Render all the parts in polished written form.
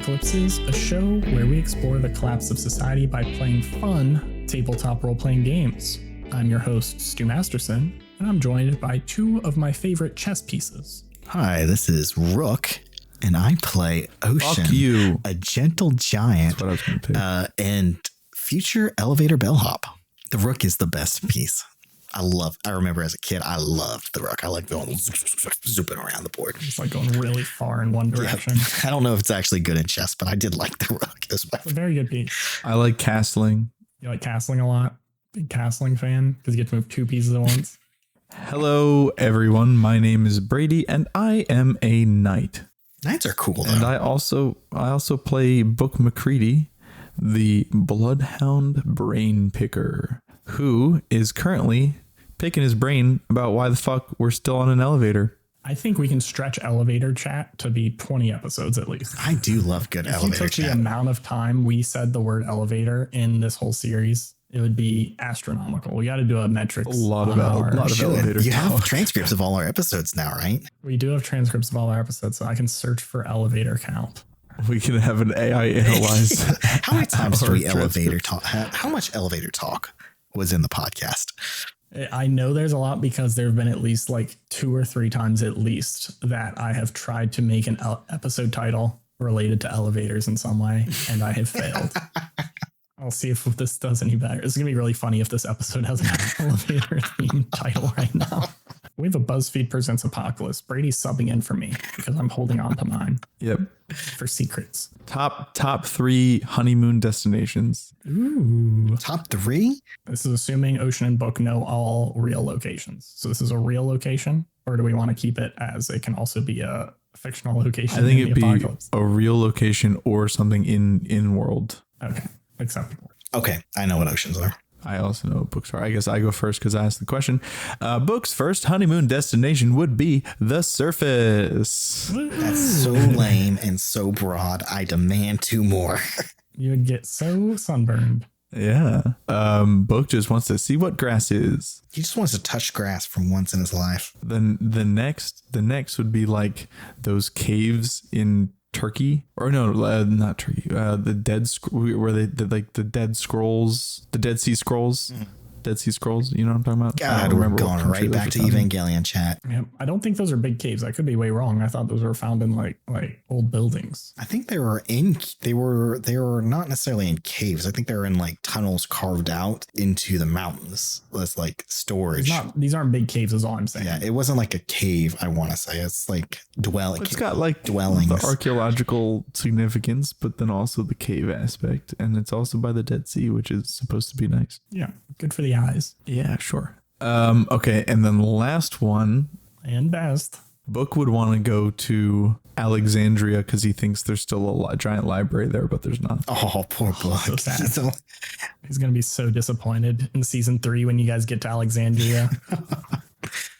Apocalypses, a show where we explore the collapse of society by playing fun tabletop role-playing games. I'm your host, Stu Masterson, and I'm joined by two of my favorite chess pieces. Hi, this is Rook, and I play Ocean, Fuck you. a gentle giant, That's what I was going to pick. and future elevator bellhop. The Rook is the best piece. I remember as a kid, I loved the Rook. I like going zooping around the board. It's like going really far in one direction. Yeah. I don't know if it's actually good in chess, but I did like the Rook. It was It's a very good piece. I like castling. You like castling a lot? Big castling fan? Because you get to move two pieces at once. Hello, everyone. My name is Brady, and I am a knight. Knights are cool, though. And I also play Book Macready, the Bloodhound Brain Picker, who is currently picking his brain about why the fuck we're still on an elevator. I think we can stretch elevator chat to be 20 episodes at least. I do love good If you elevator took the chat. amount of time we said the word elevator in this whole series, it would be astronomical. We got to do a metrics. A lot of Should. elevator You have talk. transcripts of all our episodes now, right? We do have transcripts of all our episodes, so I can search for elevator count. We can have an AI analyze. How many times do our we elevator transcripts. talk? How much elevator talk was in the podcast? I know there's a lot because there have been at least like 2 or 3 times at least that I have tried to make an episode title related to elevators in some way, and I have failed. I'll see if this does any better. It's going to be really funny if this episode has an elevator theme title right now. We have a BuzzFeed Presents Apocalypse. Brady's subbing in for me because I'm holding on to mine Yep. for secrets. Top 3 honeymoon destinations. Ooh. Top 3? This is assuming Ocean and Book know all real locations. So this is a real location, or do we want to keep it as it can also be a fictional location? I think in it'd the be apocalypse? a real location or something in world. Okay, acceptable. Okay, I know what oceans are. I also know what books are. I guess I go first because I asked the question. Book's first honeymoon destination would be the surface. That's so lame and so broad. I demand 2 more. You would get so sunburned. Yeah. Book just wants to see what grass is. He just wants to touch grass from once in his life. Then the next would be like those caves in Turkey, or no, not Turkey. The where they did like the Dead Scrolls, the Dead Sea Scrolls. Dead Sea Scrolls, you know what I'm talking about? God, we're going right back to Evangelion chat. Yep. I don't think those are big caves. I could be way wrong. I thought those were found in like old buildings. I think they were not necessarily in caves. I think they were in like tunnels carved out into the mountains. That's like storage. These aren't big caves is all I'm saying. Yeah, it wasn't like a cave, I want to say. It's like dwelling. It's got like dwellings. the archaeological significance, but then also the cave aspect, and it's also by the Dead Sea, which is supposed to be nice. Yeah. Good for the eyes. Yeah, sure. Okay, and then the last one, And best. Book would want to go to Alexandria because he thinks there's still a giant library there, but there's not. Oh, poor Book. So sad. He's going to be so disappointed in season 3 when you guys get to Alexandria,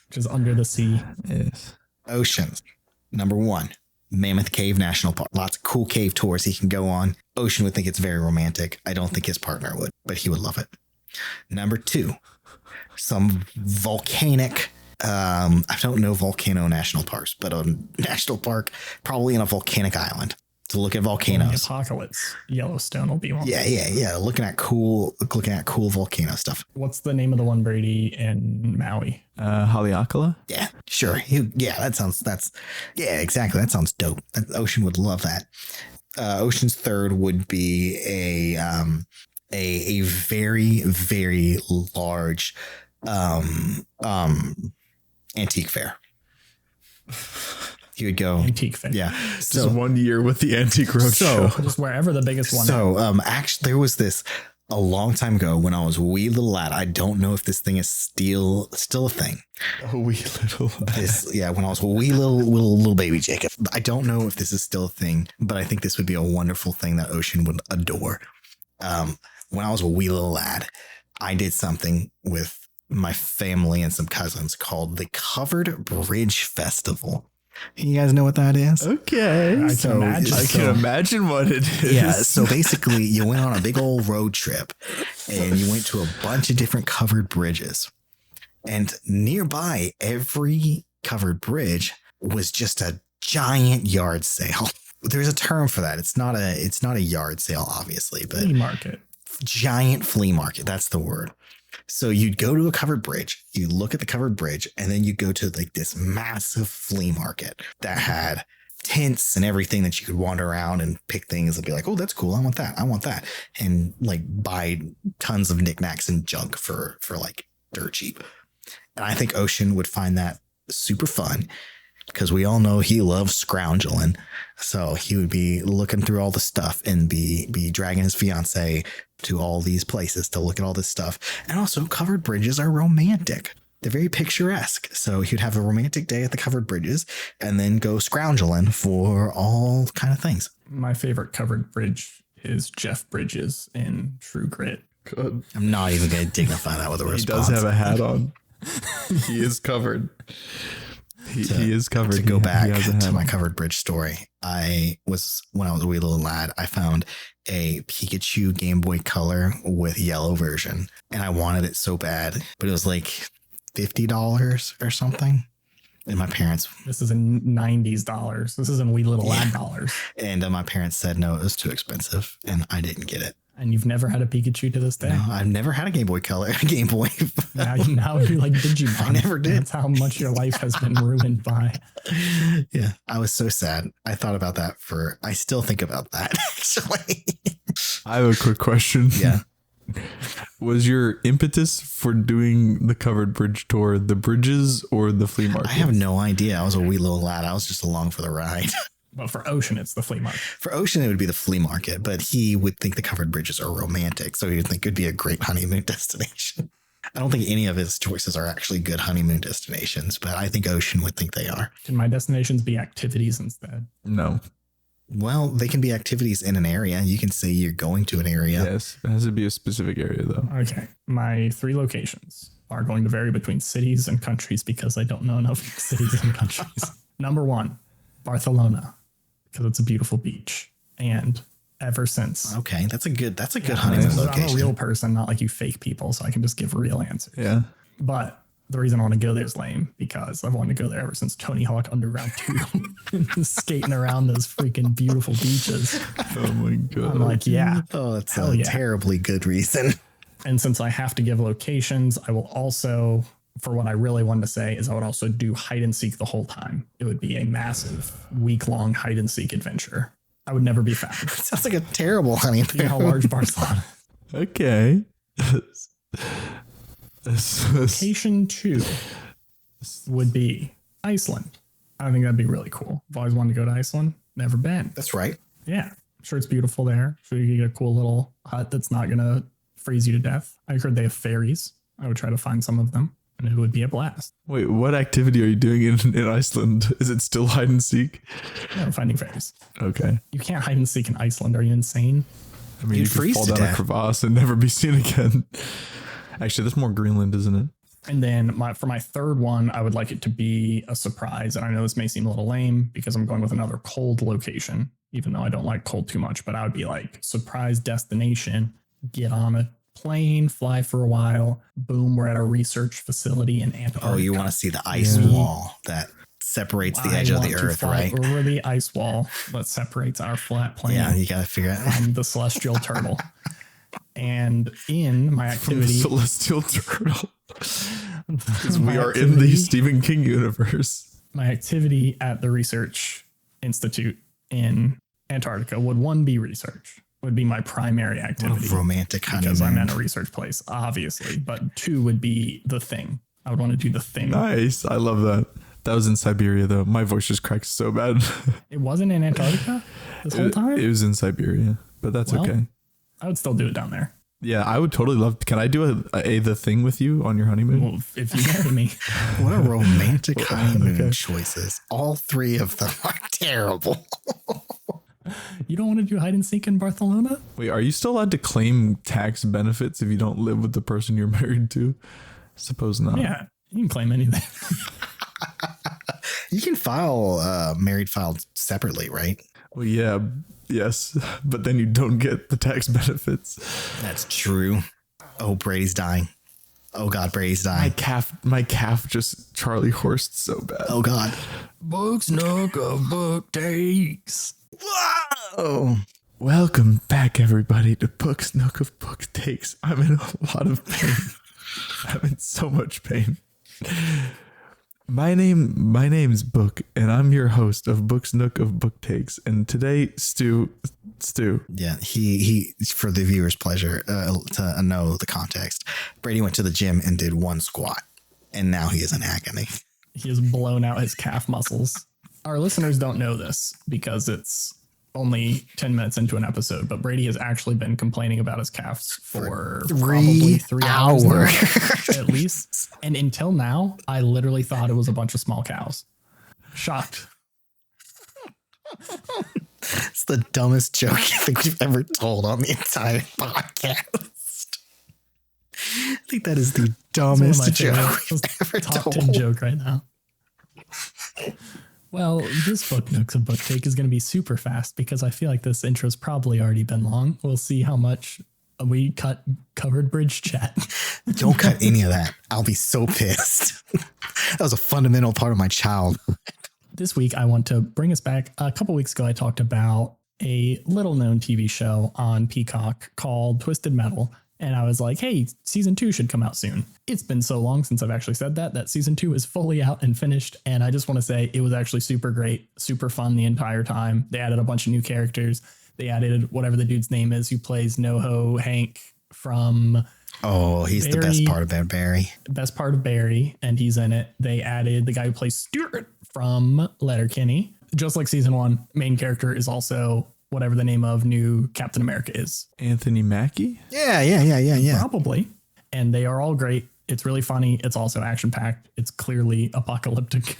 which is under the sea. Yes. Oceans. Number 1, Mammoth Cave National Park. Lots of cool cave tours he can go on. Ocean would think it's very romantic. I don't think his partner would, but he would love it. Number 2, some volcanic, I don't know volcano national parks, but a national park, probably in a volcanic island to look at volcanoes. Apocalypse. Yellowstone will be one. Yeah. Looking at cool volcano stuff. What's the name of the one, Brady, in Maui? Haleakala? Yeah, sure. Exactly. That sounds dope. Ocean would love that. Ocean's third would be a very, very large antique fair. He would go Antique fair. Yeah. Just 1 year with the Antique Roadshow. Just wherever the biggest one is. So actually there was this a long time ago when I was a wee little lad. I don't know if this thing is still a thing. A wee little. When I was a wee little baby Jacob. I don't know if this is still a thing, but I think this would be a wonderful thing that Ocean would adore. When I was a wee little lad, I did something with my family and some cousins called the Covered Bridge Festival. You guys know what that is? Okay. I can imagine what it is. Yeah. So basically you went on a big old road trip and you went to a bunch of different covered bridges, and nearby every covered bridge was just a giant yard sale. there's a term for that. It's not a yard sale, obviously, but Flea market. giant flea market. That's the word. So you'd go to a covered bridge, you look at the covered bridge, and then you go to like this massive flea market that had tents and everything that you could wander around and pick things and be like, oh, that's cool. I want that. I want that. And like buy tons of knickknacks and junk for like dirt cheap. And I think Ocean would find that super fun because we all know he loves scrounging. So he would be looking through all the stuff and be dragging his fiance to all these places to look at all this stuff. And also covered bridges are romantic. They're very picturesque. So he'd have a romantic day at the covered bridges and then go scrounging for all kind of things. My favorite covered bridge is Jeff Bridges in True Grit. Good. I'm not even going to dignify that with a response. He does have a hat on. He is covered. He is covered. To go back to my covered bridge story, when I was a wee little lad, I found a Pikachu Game Boy Color with yellow version, and I wanted it so bad, but it was like $50 or something. And my parents, this is in 90s dollars. This isn't wee little lad dollars. And my parents said no, it was too expensive, and I didn't get it. And you've never had a Pikachu to this day? No, I've never had a Game Boy Color, Game Boy. now you're like Digimon. I never did. That's how much your life has been ruined by. Yeah, I was so sad. I thought about that I still think about that, actually. I have a quick question. Yeah. Was your impetus for doing the covered bridge tour the bridges or the flea market? I have no idea. I was a wee little lad. I was just along for the ride. But for Ocean, it's the flea market. For Ocean, it would be the flea market, but he would think the covered bridges are romantic. So he would think it would be a great honeymoon destination. I don't think any of his choices are actually good honeymoon destinations, but I think Ocean would think they are. Can my destinations be activities instead? No. Well, they can be activities in an area. You can say you're going to an area. Yes. It has to be a specific area, though. Okay. My 3 locations are going to vary between cities and countries because I don't know enough cities and countries. Number 1, Barcelona, because it's a beautiful beach. And ever since. Okay, that's a good honeymoon location. I'm a real person, not like you fake people, so I can just give real answers. Yeah. But the reason I want to go there is lame because I've wanted to go there ever since Tony Hawk Underground 2. Skating around those freaking beautiful beaches. Oh my God. I'm like, yeah. Oh, that's a terribly good reason. And since I have to give locations, I will also, for what I really wanted to say, is I would also do hide and seek the whole time. It would be a massive week-long hide and seek adventure. I would never be found. Sounds like a terrible honeymoon. You know how large Barcelona. Okay. Location 2 would be Iceland. I think that'd be really cool. I've always wanted to go to Iceland. Never been. That's right. Yeah. I'm sure it's beautiful there. Sure you can get a cool little hut that's not going to freeze you to death. I heard they have ferries. I would try to find some of them and it would be a blast. Wait, what activity are you doing in Iceland? Is it still hide and seek? No, finding ferries. Okay. You can't hide and seek in Iceland. Are you insane? I mean, You'd you could freeze fall to down a death. crevasse and never be seen again. Actually, that's more Greenland, isn't it? And then for my third one, I would like it to be a surprise. And I know this may seem a little lame because I'm going with another cold location, even though I don't like cold too much, but I would be like surprise destination, get on a plane, fly for a while. Boom. We're at a research facility in Antarctica. Oh, you want to see the ice wall that separates the edge of the earth, right? Over the ice wall that separates our flat plane. Yeah, you got to figure out. From the celestial turtle. And in my activity, Celestial turtle. Because we my are in the activity- Stephen King universe. My activity at the Research Institute in Antarctica would be research, would be my primary activity. Romantic because I'm honeymoon. at a research place, obviously. But 2 would be the thing. I would want to do the thing. Nice. I love that. That was in Siberia, though. My voice just cracked so bad. It wasn't in Antarctica this whole time? It was in Siberia, but that's Well, okay. I would still do it down there. Yeah, I would totally love. Can I do the thing with you on your honeymoon? Well, if you marry me. What a romantic honeymoon choices. All 3 of them are terrible. You don't want to do hide and seek in Barcelona? Wait, are you still allowed to claim tax benefits if you don't live with the person you're married to? Suppose not. Yeah, you can claim anything. You can file married filed separately, right? Well, yeah, yes, but then you don't get the tax benefits. That's true. Oh, Brady's dying. Oh God, Brady's dying. My calf just Charlie horsed so bad. Oh God. Book snook of book takes. Whoa! Welcome back, everybody, to Book's Nook of Book Takes. I'm in a lot of pain. I'm in so much pain. My name's Book, and I'm your host of Book's Nook of Book Takes. And today, Stu. Yeah, he for the viewer's pleasure to know the context. Brady went to the gym and did one squat, and now he is in agony. He has blown out his calf muscles. Our listeners don't know this because it's only 10 minutes into an episode, but Brady has actually been complaining about his calves for probably 3 hours now, at least. And until now, I literally thought it was a bunch of small cows. Shocked. It's the dumbest joke I think we've ever told on the entire podcast. I think that is the dumbest joke we've ever top told. 10 joke right now. Well, this Book Nooks of Book Take is going to be super fast because I feel like this intro's probably already been long. We'll see how much we covered bridge chat. Don't cut any of that. I'll be so pissed. That was a fundamental part of my childhood. This week, I want to bring us back. A couple weeks ago, I talked about a little known TV show on Peacock called Twisted Metal. And I was like, hey, season 2 should come out soon. It's been so long since I've actually said that season 2 is fully out and finished. And I just want to say it was actually super great, super fun the entire time. They added a bunch of new characters. They added whatever the dude's name is who plays NoHo Hank from... Oh, he's Barry, the best part of Barry. Best part of Barry, and he's in it. They added the guy who plays Stuart from Letterkenny. Just like season 1, main character is also... whatever the name of new Captain America is. Anthony Mackie? Yeah. Probably. And they are all great. It's really funny. It's also action packed. It's clearly apocalyptic.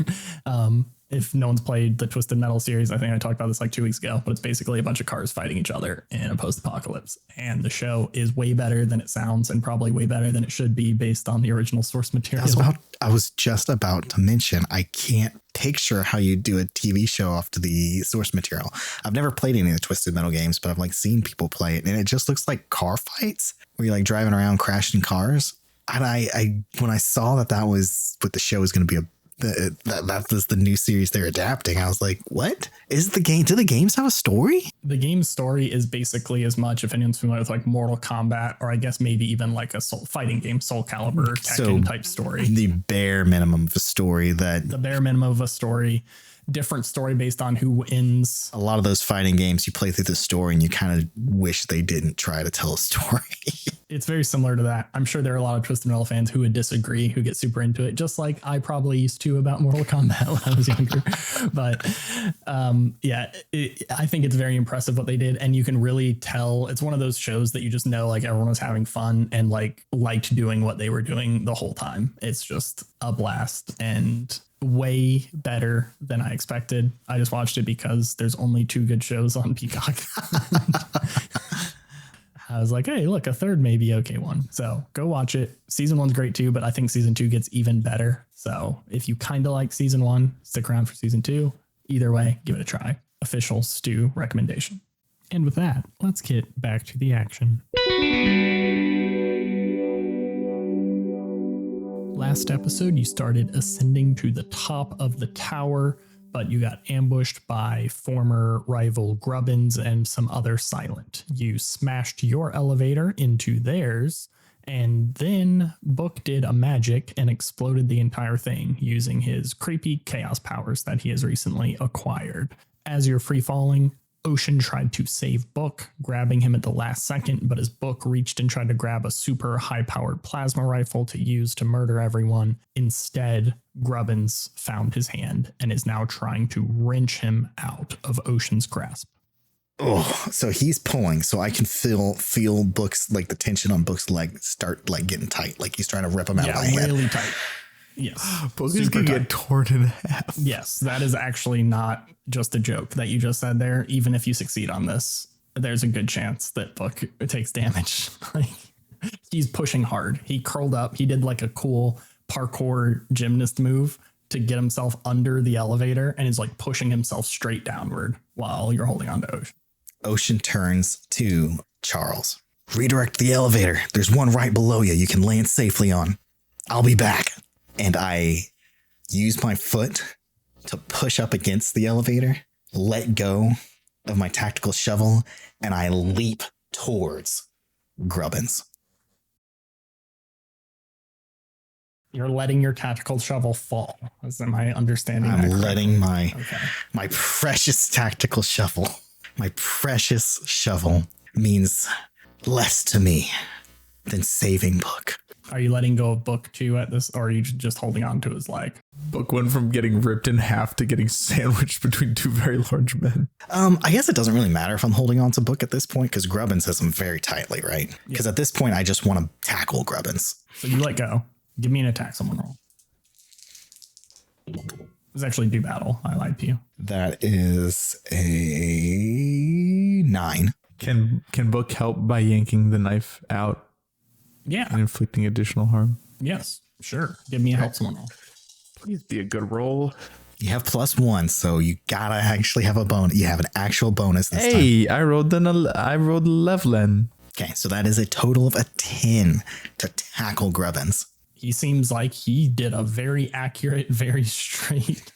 If no one's played the Twisted Metal series, I think I talked about this like 2 weeks ago, but it's basically a bunch of cars fighting each other in a post-apocalypse. And the show is way better than it sounds and probably way better than it should be based on the original source material. I was just about to mention, I can't picture how you do a TV show off to the source material. I've never played any of the Twisted Metal games, but I've like seen people play it, and it just looks like car fights where you're like driving around crashing cars. And I when I saw that was what the show was going to be that was the new series they're adapting, I was like, what is the game? Do the games have a story? The game's story is basically as much, if anyone's familiar with like Mortal Kombat, or I guess maybe even like a fighting game, Soul Calibur, Tekken type story. The bare minimum of a story Different story based on who wins. A lot of those fighting games, you play through the story and you kind of wish they didn't try to tell a story. It's very similar to that. I'm sure there are a lot of Twisted Metal fans who would disagree, who get super into it, just like I probably used to about Mortal Kombat when I was younger. But I think it's very impressive what they did. And you can really tell it's one of those shows that you just know like everyone was having fun and like liked doing what they were doing the whole time. It's just a blast and way better than I expected. I just watched it because there's only 2 good shows on Peacock. I was like, hey, look, a third may be okay one. So go watch it. Season 1's great too, but I think season 2 gets even better. So if you kind of like season 1, stick around for season 2. Either way, give it a try. Official Stu recommendation. And with that, let's get back to the action. Last episode, you started ascending to the top of the tower, but you got ambushed by former rival Grubbins and some other Silent. You smashed your elevator into theirs, and then Book did a magic and exploded the entire thing using his creepy chaos powers that he has recently acquired. As you're free falling, Ocean tried to save Book, grabbing him at the last second, but as Book reached and tried to grab a super high-powered plasma rifle to use to murder everyone, instead, Grubbins found his hand and is now trying to wrench him out of Ocean's grasp. Oh, so he's pulling, so I can feel Book's, like the tension on Book's leg start like getting tight, like he's trying to rip him out of my head. Really tight. Yes. Book is going to get torn in half. Yes, that is actually not just a joke that you just said there. Even if you succeed on this, there's a good chance that Book takes damage. Like, he's pushing hard. He curled up. He did like a cool parkour gymnast move to get himself under the elevator and is like pushing himself straight downward while you're holding on to Ocean. Ocean turns to Charles. Redirect the elevator. There's one right below you. You can land safely on. I'll be back. And I use my foot to push up against the elevator, let go, of my tactical shovel and I leap towards Grubbins. You're letting your tactical shovel fall. Is my understanding? I'm that correct? letting my precious tactical shovel, my precious shovel means less to me than saving Book. Are you letting go of Book too at this, or are you just holding on to his leg? Book went from getting ripped in half to getting sandwiched between two very large men. I guess it doesn't really matter if I'm holding on to Book at this point because Grubbins has him very tightly, right? Because at this point, I just want to tackle Grubbins. So you let go. Give me an attack someone roll. It was actually do battle. I lied to you. That is a 9. Can Book help by yanking the knife out Yeah. and inflicting additional harm? Yes. Sure. Give me a help someone roll. Please be a good roll. You have +1, so you gotta actually have a bonus. You have an actual bonus this time. Hey, I rolled 11. Okay, so that is a total of a 10 to tackle Grubbins. He seems like he did a very accurate, very straight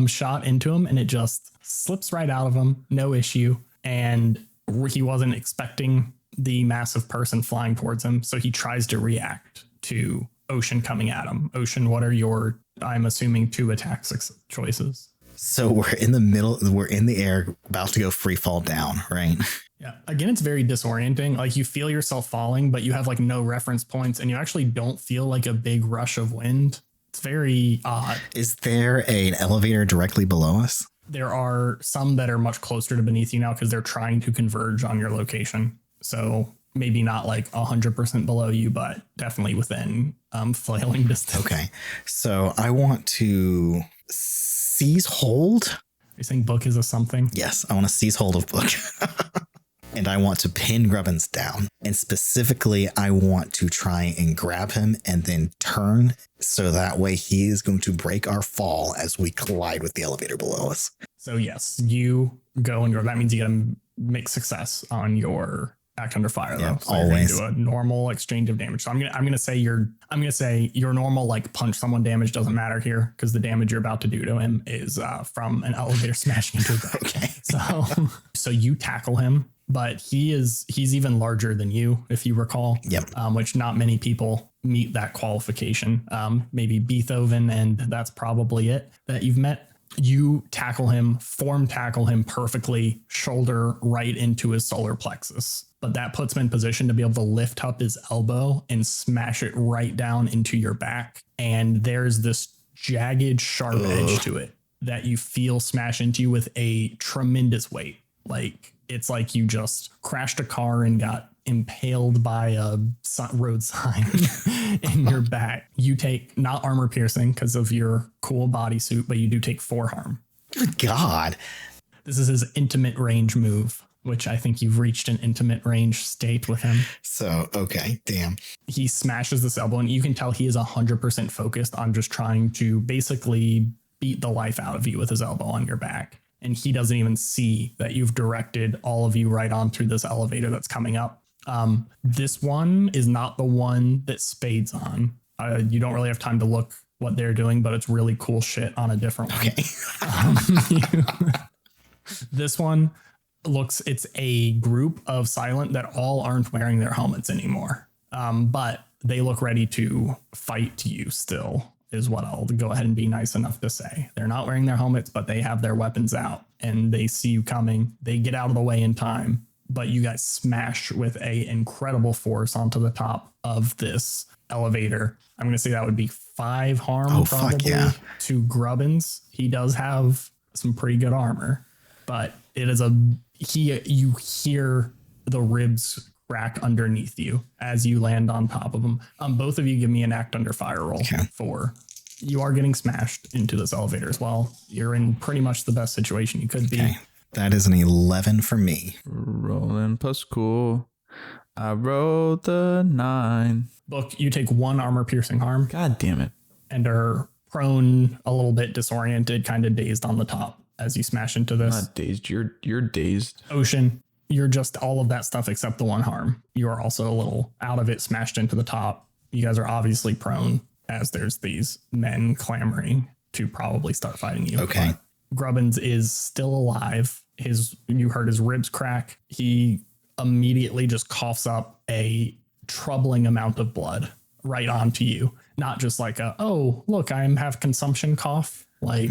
shot into him, and it just slips right out of him. No issue. And he wasn't expecting the massive person flying towards him, so he tries to react to Ocean coming at him. Ocean, what are your, I'm assuming, 2 attack choices? So we're in the middle, we're in the air, about to go free fall down, right? Yeah. Again, it's very disorienting. Like you feel yourself falling, but you have like no reference points and you actually don't feel like a big rush of wind. It's very odd. Is there an elevator directly below us? There are some that are much closer to beneath you now because they're trying to converge on your location. So maybe not like 100% below you, but definitely within flailing distance. Okay. So I want to seize hold. You're saying Book is a something? Yes, I want to seize hold of Book. And I want to pin Grubbins down. And specifically, I want to try and grab him and then turn so that way he is going to break our fall as we collide with the elevator below us. So yes, you go and go. That means you get a mixed success on your act under fire, though. Yeah, So you're always. gonna do a normal exchange of damage. So I'm gonna say your normal like punch someone damage doesn't matter here because the damage you're about to do to him is from an elevator smashing into a back. Okay. So you tackle him, but he's even larger than you, if you recall. Yep. Which not many people meet that qualification. Maybe Beethoven, and that's probably it that you've met. You tackle him, form tackle him perfectly, shoulder right into his solar plexus. But that puts him in position to be able to lift up his elbow and smash it right down into your back. And there's this jagged, sharp edge to it that you feel smash into you with a tremendous weight. Like it's like you just crashed a car and got impaled by a road sign in your back. You take not armor piercing because of your cool bodysuit, but you do take 4 harm. Good God. This is his intimate range move, which I think you've reached an intimate range state with him. So, okay, damn. He smashes this elbow and you can tell he is 100% focused on just trying to basically beat the life out of you with his elbow on your back. And he doesn't even see that you've directed all of you right on through this elevator that's coming up. This one is not the one that Spade's on. You don't really have time to look what they're doing, but it's really cool shit on a different one. Okay. This one it's a group of silent that all aren't wearing their helmets anymore. But they look ready to fight you still, is what I'll go ahead and be nice enough to say. They're not wearing their helmets, but they have their weapons out and they see you coming. They get out of the way in time, but you guys smash with a incredible force onto the top of this elevator. I'm going to say that would be 5 harm probably to Grubbins. He does have some pretty good armor, but it is you hear the ribs crack underneath you as you land on top of him. Both of you give me an act under fire roll for you are getting smashed into this elevator as well. You're in pretty much the best situation you could be. That is an 11 for me. Rolling plus cool. I rolled the 9. Book, you take 1 armor piercing harm. God damn it. And are prone, a little bit disoriented, kind of dazed on the top as you smash into this. Not dazed. You're dazed. Ocean, you're just all of that stuff except the 1 harm. You are also a little out of it, smashed into the top. You guys are obviously prone as there's these men clamoring to probably start fighting you. Okay. But Grubbins is still alive. You heard his ribs crack. He immediately just coughs up a troubling amount of blood right onto you. Not just like oh, look, I have consumption cough. Like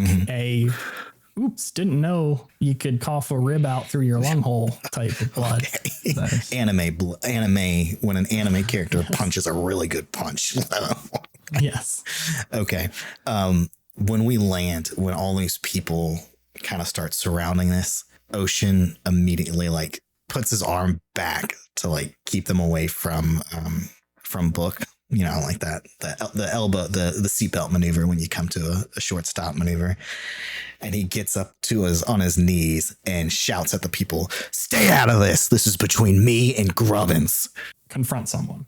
oops, didn't know you could cough a rib out through your lung hole type of blood. Okay. Nice. Anime, when an anime character punches a really good punch. Yes. Okay. When we land, when all these people kind of start surrounding this, Ocean immediately like puts his arm back to like keep them away from Book. You know, like that, the elbow, the seatbelt maneuver when you come to a short stop maneuver. And he gets up on his knees and shouts at the people, "Stay out of this. This is between me and Grubbins." Confront someone.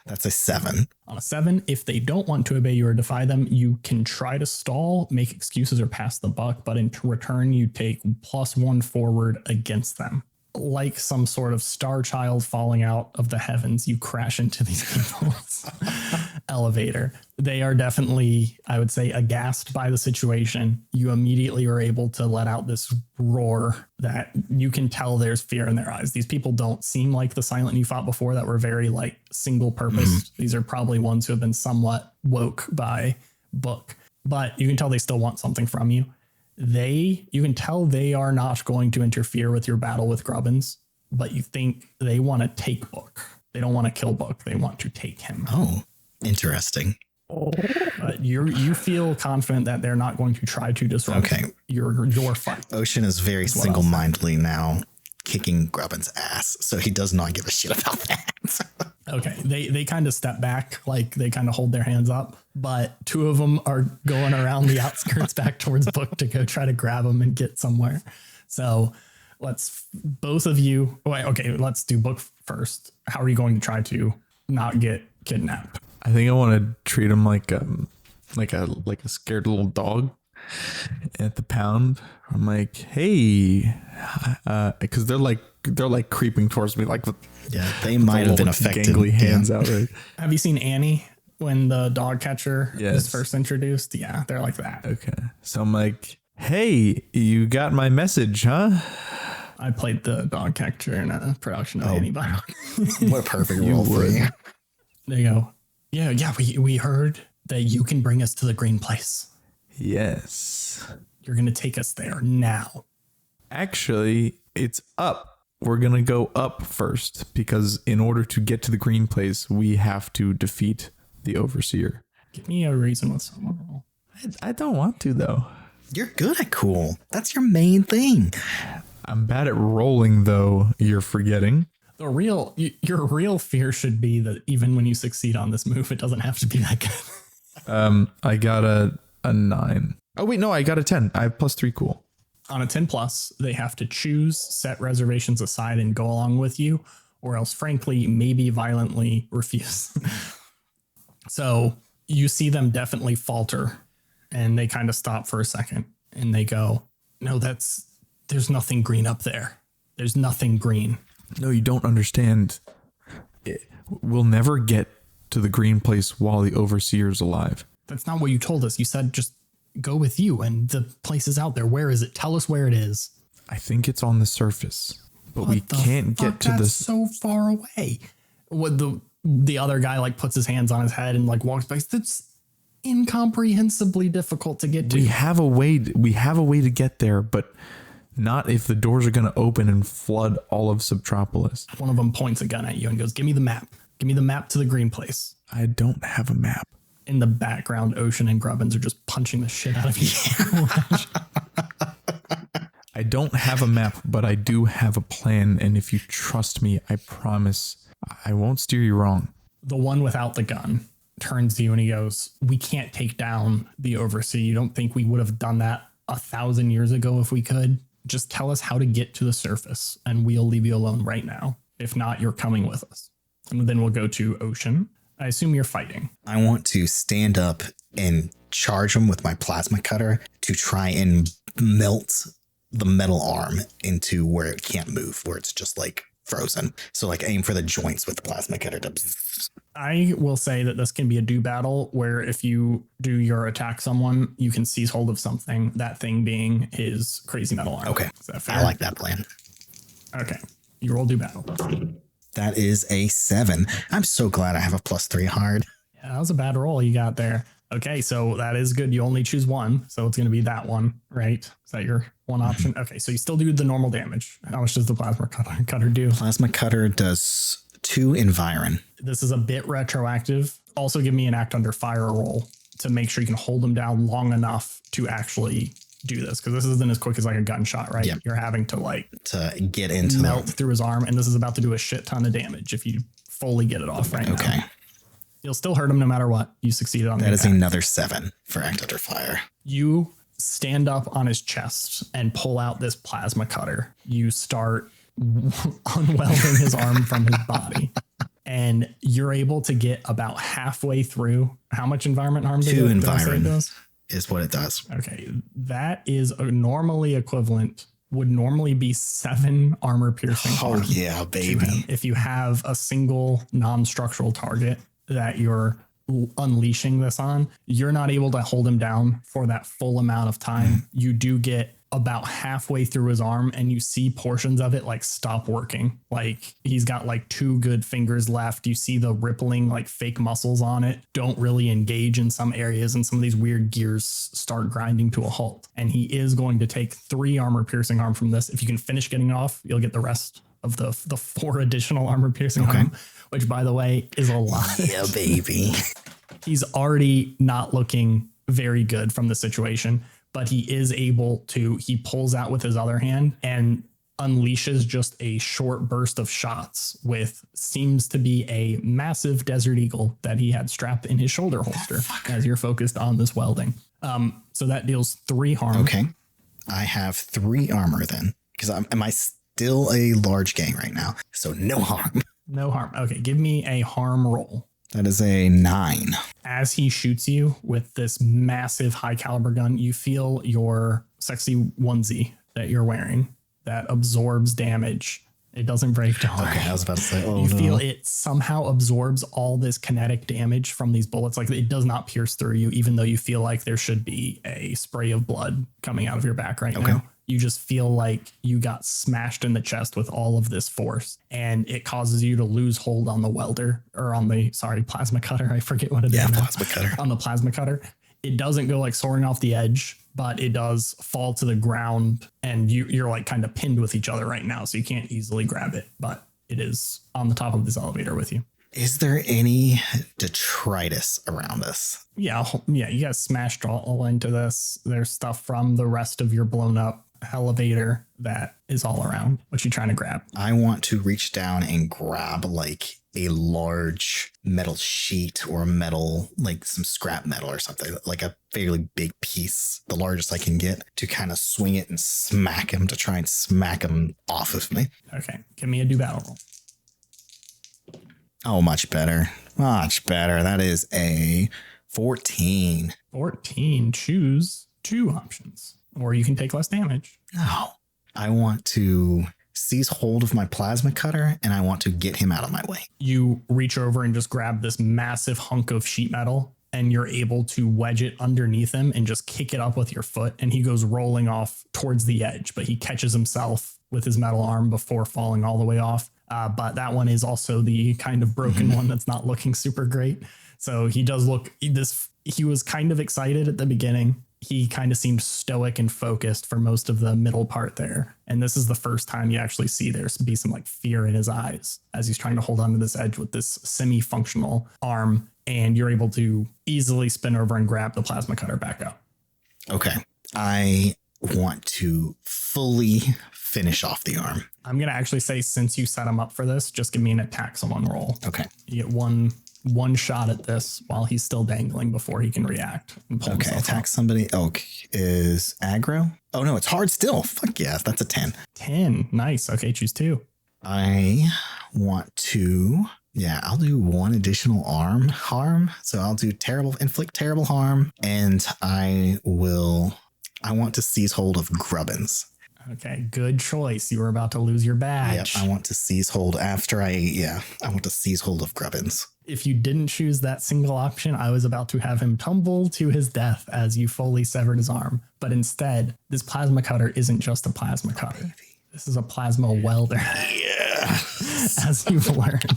That's a 7. On a 7, if they don't want to obey you or defy them, you can try to stall, make excuses, or pass the buck, but in return, you take +1 forward against them. Like some sort of star child falling out of the heavens, you crash into these people's elevator. They are definitely, I would say, aghast by the situation. You immediately are able to let out this roar that you can tell there's fear in their eyes. These people don't seem like the Silent you fought before that were very like single purpose. These are probably ones who have been somewhat woke by Book, but you can tell they still want something from you. You can tell they are not going to interfere with your battle with Grubbins, but you think they want to take Book. They don't want to kill Book. They want to take him. Oh, interesting. But you feel confident that they're not going to try to disrupt your fight. Ocean is very single-mindedly now kicking Grubbins' ass, so he does not give a shit about that. Okay, they kind of step back, like they kind of hold their hands up, but 2 of them are going around the outskirts back towards Book to go try to grab him and get somewhere. So let's let's do Book first. How are you going to try to not get kidnapped? I think I want to treat him like a scared little dog at the pound. I'm like, hey, because they're like creeping towards me, like they might have been affected. Gangly hands out, right? Have you seen Annie when the dog catcher is first introduced? Yeah, they're like that. Okay, so I'm like, hey, you got my message, huh? I played the dog catcher in a production of Annie by What a perfect role for you. There you go. Yeah, we heard that you can bring us to the green place. Yes. You're going to take us there now. Actually, it's up. We're going to go up first because in order to get to the green place, we have to defeat the Overseer. Give me a reason with someone roll. I don't want to, though. You're good at cool. That's your main thing. I'm bad at rolling, though. You're forgetting. Your real fear should be that even when you succeed on this move, it doesn't have to be that good. I got a 9. Oh, wait, no, I got a 10. I have +3 cool. On a 10 plus, they have to choose, set reservations aside, and go along with you, or else, frankly, maybe violently refuse. So you see them definitely falter, and they kind of stop for a second, and they go, no, there's nothing green up there. There's nothing green. No, you don't understand. We'll never get to the green place while the Overseer's alive. That's not what you told us. You said just go with you and the place is out there. Where is it? Tell us where it is. I think it's on the surface, but we can't get to That's so far away. What the other guy like puts his hands on his head and like walks back. That's incomprehensibly difficult to get to. We have a way to get there, but not if the doors are going to open and flood all of Subtropolis. One of them points a gun at you and goes, give me the map. Give me the map to the green place. I don't have a map. In the background, Ocean and Grubbins are just punching the shit out of you. I don't have a map, but I do have a plan. And if you trust me, I promise I won't steer you wrong. The one without the gun turns to you and he goes, we can't take down the Overseer. You don't think we would have done that 1,000 years ago if we could? Just tell us how to get to the surface and we'll leave you alone right now. If not, you're coming with us. And then we'll go to Ocean. I assume you're fighting. I want to stand up and charge him with my plasma cutter to try and melt the metal arm into where it can't move, where it's just like frozen. So like aim for the joints with the plasma cutter. I will say that this can be a do battle where if you do your attack someone, you can seize hold of something, that thing being his crazy metal arm. Okay. Is that fair? I like that plan. Okay. You roll do battle. That is a 7. I'm so glad I have a +3 hard. Yeah, that was a bad roll you got there. Okay, so that is good. You only choose one, so it's going to be that one, right? Is that your one option? Okay, so you still do the normal damage. How much does the plasma cutter do? Plasma cutter does 2 environ. This is a bit retroactive. Also give me an act under fire roll to make sure you can hold them down long enough to actually do this, because this isn't as quick as like a gunshot, right? Yep. You're having to like get into melt through his arm, and this is about to do a shit ton of damage if you fully get it off right now. Okay. You'll still hurt him no matter what. You succeeded on That is another 7 for act under fire. You stand up on his chest and pull out this plasma cutter. You start unwelding his arm from his body. And you're able to get about halfway through. How much environment harm? 2 environ is what it does. Okay. That is normally equivalent, would normally be 7 armor piercing harm. Oh yeah, baby. If you have a single non-structural target that you're unleashing this on, you're not able to hold him down for that full amount of time. You do get about halfway through his arm and you see portions of it like stop working. Like he's got like 2 good fingers left. You see the rippling like fake muscles on it don't really engage in some areas, and some of these weird gears start grinding to a halt. And he is going to take 3 armor piercing harm from this. If you can finish getting it off, you'll get the rest of the 4 additional armor piercing harm, which by the way is a lot. Yeah, baby. He's already not looking very good from the situation, but he is able to, he pulls out with his other hand and unleashes just a short burst of shots with seems to be a massive desert eagle that he had strapped in his shoulder holster as you're focused on this welding. So that deals 3 harm. Okay. I have 3 armor then, because am I still a large gang right now? So no harm. No harm. Okay. Give me a harm roll. That is a 9. As he shoots you with this massive high caliber gun, you feel your sexy onesie that you're wearing that absorbs damage. It doesn't break down. Okay, I was about to say, you feel it somehow absorbs all this kinetic damage from these bullets. Like it does not pierce through you, even though you feel like there should be a spray of blood coming out of your back right now. You just feel like you got smashed in the chest with all of this force, and it causes you to lose hold on the welder or on the, plasma cutter. I forget what it is. Yeah, plasma cutter. On the plasma cutter. It doesn't go like soaring off the edge, but it does fall to the ground, and you're like kind of pinned with each other right now. So you can't easily grab it, but it is on the top of this elevator with you. Is there any detritus around us? Yeah. You guys smashed all into this. There's stuff from the rest of your blown up elevator that is all around. What you trying to grab? I want to reach down and grab like a large metal sheet or metal, like some scrap metal or something, like a fairly big piece, the largest I can get, to kind of swing it and smack him, to try and smack him off of me. Okay. Give me a do battle roll. Oh, much better. Much better. That is a 14. 14. Choose 2 options, or you can take less damage. No. I want to seize hold of my plasma cutter, and I want to get him out of my way. You reach over and just grab this massive hunk of sheet metal, and you're able to wedge it underneath him and just kick it up with your foot. And he goes rolling off towards the edge, but he catches himself with his metal arm before falling all the way off. But that one is also the kind of broken one that's not looking super great. So he does look he was kind of excited at the beginning. He kind of seemed stoic and focused for most of the middle part there. And this is the first time you actually see there be some like fear in his eyes as he's trying to hold onto this edge with this semi-functional arm. And you're able to easily spin over and grab the plasma cutter back up. Okay. I want to fully finish off the arm. I'm going to actually say, since you set him up for this, just give me an attack someone roll. Okay. You get one shot at this while he's still dangling before he can react. And pull Okay. Attack up. somebody. Okay. Is aggro? Oh, no, it's hard still. Fuck yes. That's a 10. 10. Nice. Okay. Choose 2. I want to... Yeah, I'll do 1 additional arm harm. So I'll do inflict terrible harm. And I want to seize hold of Grubbins. Okay, good choice. You were about to lose your badge. I want to seize hold I want to seize hold of Grubbins. If you didn't choose that single option, I was about to have him tumble to his death as you fully severed his arm. But instead, this plasma cutter isn't just a plasma cutter. This is a plasma welder. Yeah. As you've learned.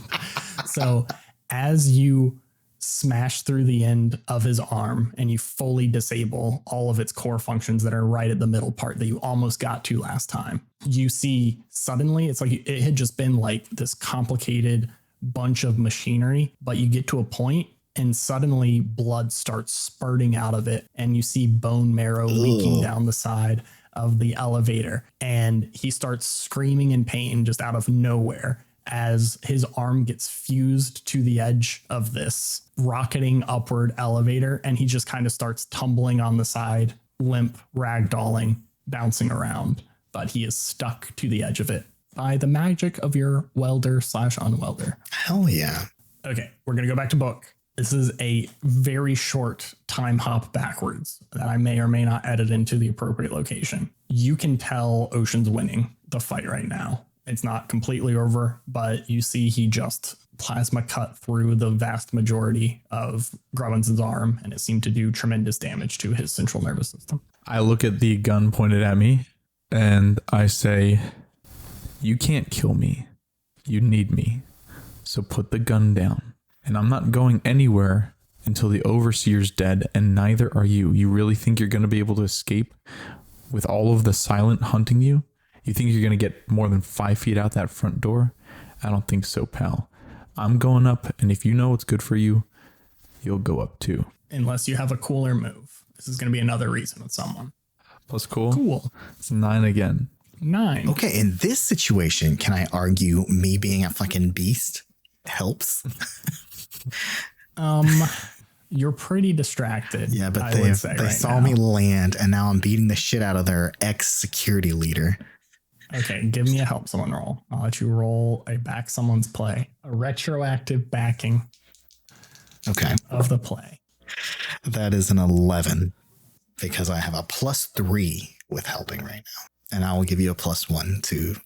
So as you smash through the end of his arm and you fully disable all of its core functions that are right at the middle part that you almost got to last time, you see suddenly it's like it had just been like this complicated bunch of machinery, but you get to a point and suddenly blood starts spurting out of it and you see bone marrow leaking down the side of the elevator, and he starts screaming in pain just out of nowhere as his arm gets fused to the edge of this rocketing upward elevator, and he just kind of starts tumbling on the side, limp, ragdolling, bouncing around, but he is stuck to the edge of it by the magic of your welder/unwelder. Hell yeah. Okay, we're going to go back to book. This is a very short time hop backwards that I may or may not edit into the appropriate location. You can tell Ocean's winning the fight right now. It's not completely over, but you see he just plasma cut through the vast majority of Grubbins' arm, and it seemed to do tremendous damage to his central nervous system. I look at the gun pointed at me and I say, you can't kill me. You need me. So put the gun down. And I'm not going anywhere until the overseer's dead, and neither are you. You really think you're going to be able to escape with all of the silent hunting you? You think you're going to get more than 5 feet out that front door? I don't think so, pal. I'm going up, and if you know what's good for you, you'll go up too. Unless you have a cooler move. This is going to be another reason with someone. Plus cool? Cool. It's 9 again. 9. Okay, in this situation, can I argue me being a fucking beast helps? You're pretty distracted. Yeah, but they saw me land, and now I'm beating the shit out of their ex-security leader. Okay, give me a help someone roll. I'll let you roll a back someone's play. A retroactive backing of the play. That is an 11 because I have a +3 with helping right now. And I will give you a +1 to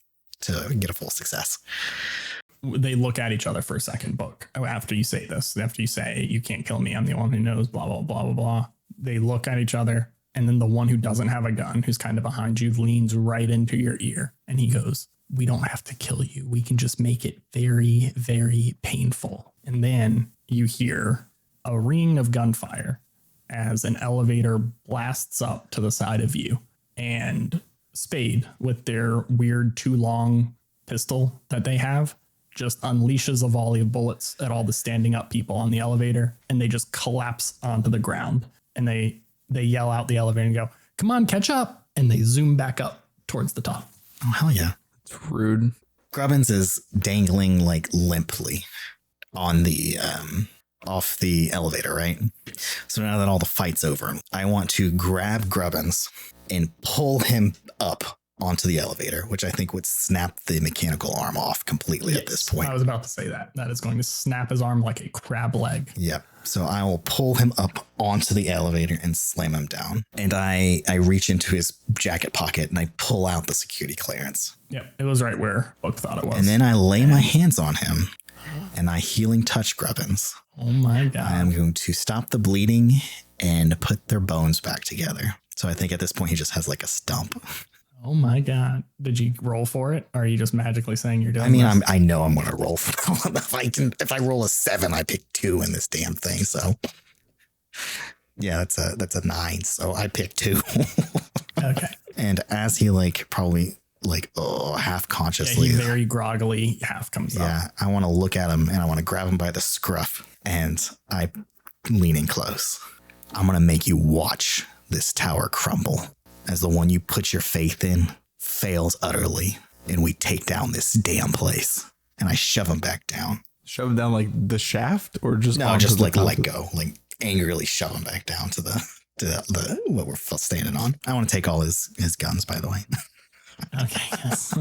get a full success. They look at each other for a second, Book. After you say this, after you say, you can't kill me, I'm the one who knows, blah, blah, blah, blah, blah. They look at each other. And then the one who doesn't have a gun, who's kind of behind you, leans right into your ear. And he goes, we don't have to kill you. We can just make it very, very painful. And then you hear a ring of gunfire as an elevator blasts up to the side of you. And Spade, with their weird too long pistol that they have, just unleashes a volley of bullets at all the standing up people on the elevator, and they just collapse onto the ground. And they yell out the elevator and go, come on, catch up. And they zoom back up towards the top. Oh, hell yeah. It's rude. Grubbins is dangling like limply on the off the elevator, right? So now that all the fight's over, I want to grab Grubbins and pull him up onto the elevator, which I think would snap the mechanical arm off completely at this point. I was about to say that. That is going to snap his arm like a crab leg. Yep. So I will pull him up onto the elevator and slam him down. And I reach into his jacket pocket and I pull out the security clearance. Yep. It was right where Book thought it was. And then I lay my hands on him and I healing touch Grubbins. Oh my God. I am going to stop the bleeding and put their bones back together. So I think at this point he just has like a stump. Oh my God. Did you roll for it? Or are you just magically saying you're doing I mean, this? I know I'm going to roll for if I roll a 7, I pick 2 in this damn thing. So yeah, that's a 9. So I pick 2. Okay. And as he probably half consciously, he very groggily half comes up. Yeah. I want to look at him and I want to grab him by the scruff and I lean in close. I'm going to make you watch this tower crumble as the one you put your faith in fails utterly, and we take down this damn place. And I shove him back down. Shove him down like the shaft, or just just let go, angrily shove him back down to the what we're standing on. I want to take all his guns, by the way. Okay. Yes.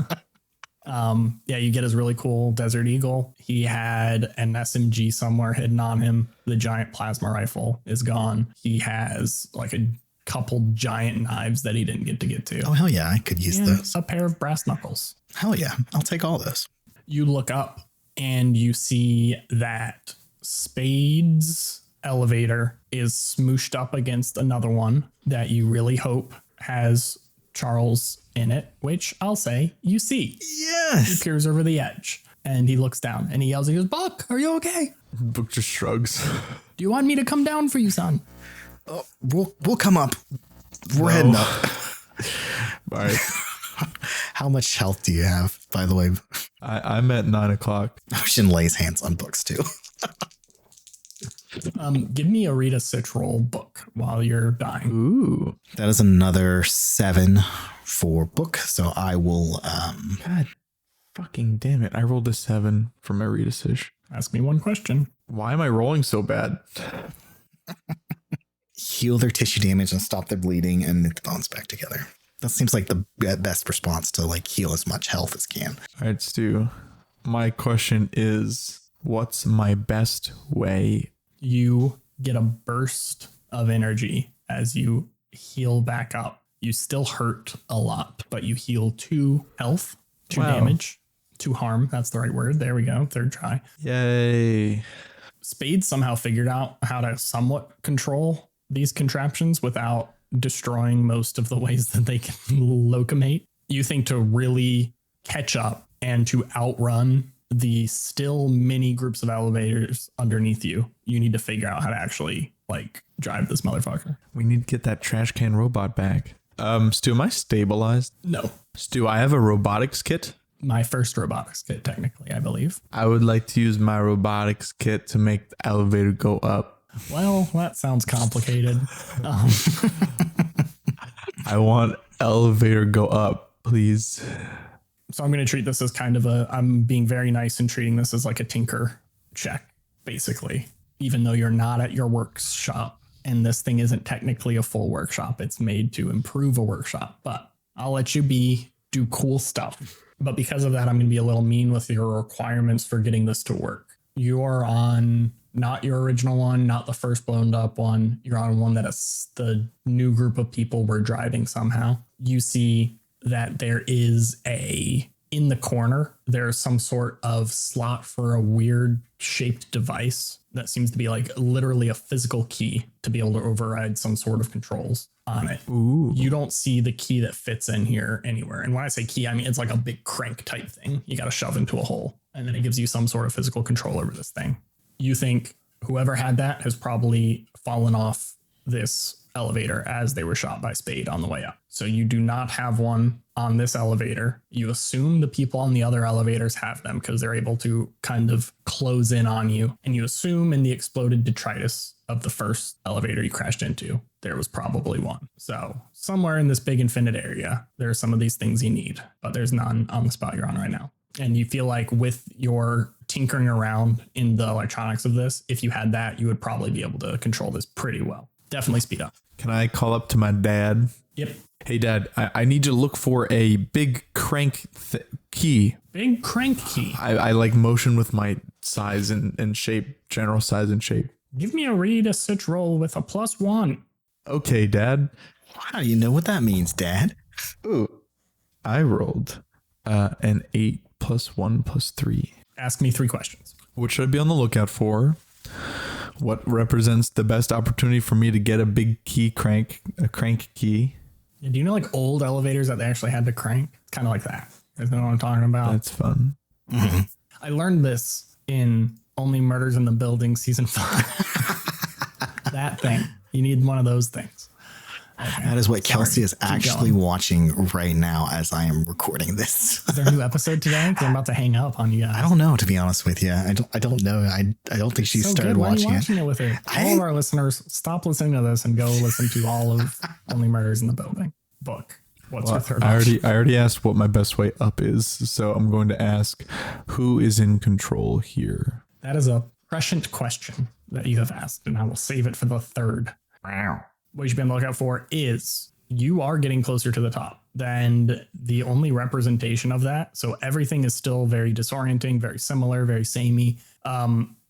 Yeah, you get his really cool Desert Eagle. He had an SMG somewhere hidden on him. The giant plasma rifle is gone. He has like a couple giant knives that he didn't get to. Oh, hell yeah. I could use And those. a pair of brass knuckles. Hell yeah. I'll take all those. You look up and you see that Spade's elevator is smooshed up against another one that you really hope has Charles in it, which I'll say you see. He Yes. peers over the edge and he looks down and he yells, he goes, Buck, are you okay? Book just shrugs. Do you want me to come down for you, son? Oh, we'll come up. We're heading up. All right. How much health do you have, by the way? I'm at 9 o'clock. Ocean lays hands on books too. Give me a read a sit roll book while you're dying. Ooh. That is another 7 for book. So I will God fucking damn it. I rolled a 7 for my Redisish. Ask me one question. Why am I rolling so bad? heal their tissue damage and stop their bleeding and knit the bones back together. That seems like the best response to like heal as much health as can. All right, Stu. My question is, what's my best way? You get a burst of energy as you heal back up. You still hurt a lot, but you heal 2 health, 2 Wow. damage, 2 harm. That's the right word. There we go. Third try. Yay. Spade somehow figured out how to somewhat control these contraptions without destroying most of the ways that they can locomate. You think to really catch up and to outrun the still many groups of elevators underneath you, you need to figure out how to actually like drive this motherfucker. We need to get that trash can robot back. Stu, am I stabilized? No, Stu, I have a robotics kit. my first robotics kit, technically, I believe. I would like to use my robotics kit to make the elevator go up. Well, that sounds complicated. I want elevator go up, please. So I'm going to treat this as kind of I'm being very nice and treating this as like a tinker check, basically, even though you're not at your workshop and this thing isn't technically a full workshop. It's made to improve a workshop, but I'll let you do cool stuff. But because of that, I'm going to be a little mean with your requirements for getting this to work. You are on not your original one, not the first blown up one. You're on one that is the new group of people were driving somehow. You see that there is in the corner, there's some sort of slot for a weird shaped device that seems to be like literally a physical key to be able to override some sort of controls on it. Ooh. You don't see the key that fits in here anywhere. And when I say key, I mean, it's like a big crank type thing. You got to shove into a hole and then it gives you some sort of physical control over this thing. You think whoever had that has probably fallen off this elevator as they were shot by Spade on the way up. So you do not have one on this elevator. You assume the people on the other elevators have them because they're able to kind of close in on you. And you assume in the exploded detritus of the first elevator you crashed into, there was probably one. So somewhere in this big infinite area, there are some of these things you need, but there's none on the spot you're on right now. And you feel like with your tinkering around in the electronics of this, if you had that, you would probably be able to control this pretty well. Definitely speed up. Can I call up to my dad? Yep. Hey, Dad, I need you to look for a big crank key. Big crank key. I like motion with my size and shape, general size and shape. Give me a read a sit roll with a +1. Okay, Dad. How do you know what that means, Dad? Ooh. I rolled an 8 + 1 + 3. Ask me 3 questions. What should I be on the lookout for? What represents the best opportunity for me to get a big a crank key? Yeah, do you know like old elevators that they actually had to crank? It's kind of like that. You know what I'm talking about? That's fun. Mm-hmm. I learned this in Only Murders in the Building season 5. That thing. You need one of those things. Okay. That is what Sorry. Kelsey is Keep actually going. watching right now as I am recording this. Is there a new episode today? Because I'm about to hang up on you guys. I don't know, to be honest with you. I don't know. I don't think she So started good. Why are you watching it. watching it with her? All of our listeners, stop listening to this and go listen to all of Only Murders in the Building book. What's your third option? I already asked what my best way up is, so I'm going to ask who is in control here. That is a prescient question that you have asked, and I will save it for the third. Wow. What you should be on the lookout for is you are getting closer to the top. And the only representation of that, so everything is still very disorienting, very similar, very samey.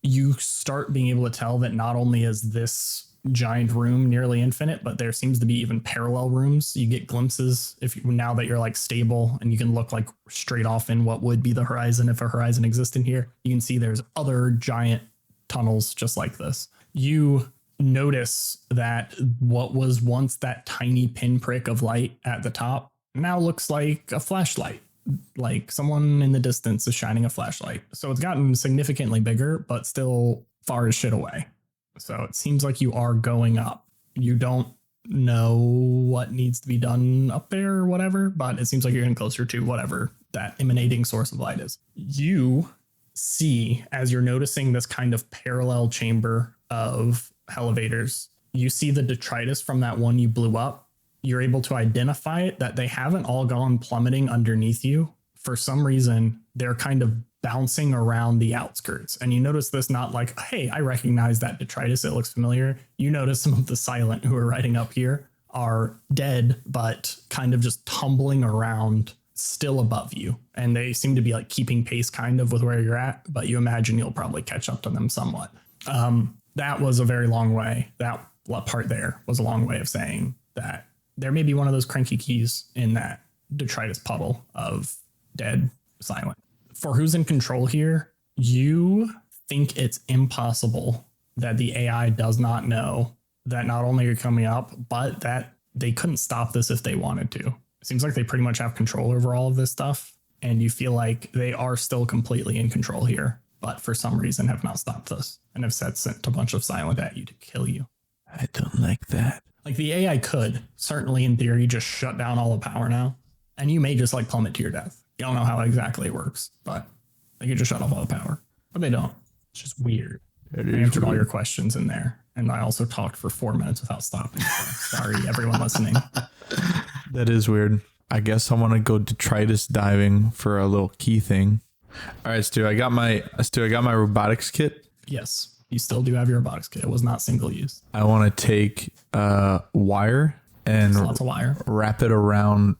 You start being able to tell that not only is this giant room, nearly infinite, but there seems to be even parallel rooms. You get glimpses now that you're like stable and you can look like straight off in what would be the horizon if a horizon existed here. You can see there's other giant tunnels just like this. You notice that what was once that tiny pinprick of light at the top now looks like a flashlight. Like someone in the distance is shining a flashlight. So it's gotten significantly bigger, but still far as shit away. So it seems like you are going up. You don't know what needs to be done up there or whatever, but it seems like you're getting closer to whatever that emanating source of light is. You see, as you're noticing this kind of parallel chamber of elevators, you see the detritus from that one you blew up. You're able to identify it, that they haven't all gone plummeting underneath you. For some reason, they're kind of bouncing around the outskirts. And you notice this not like, hey, I recognize that detritus. It looks familiar. You notice some of the silent who are riding up here are dead, but kind of just tumbling around still above you. And they seem to be like keeping pace kind of with where you're at, but you imagine you'll probably catch up to them somewhat. That was a very long way. That part there was a long way of saying that there may be one of those cranky keys in that detritus puddle of dead silent. For who's in control here, you think it's impossible that the AI does not know that not only you're coming up, but that they couldn't stop this if they wanted to. It seems like they pretty much have control over all of this stuff. And you feel like they are still completely in control here, but for some reason have not stopped this and have sent a bunch of silent at you to kill you. I don't like that. Like the AI could certainly in theory just shut down all the power now. And you may just like plummet to your death. You don't know how exactly it works, but they could just shut off all the power. But they don't. It's just weird. I answered all your questions in there. And I also talked for 4 minutes without stopping. So sorry, everyone listening. That is weird. I guess I want to go detritus diving for a little key thing. All right, Stu, I got my robotics kit. Yes, you still do have your robotics kit. It was not single use. I want to take wire and lots of wire. Wrap it around.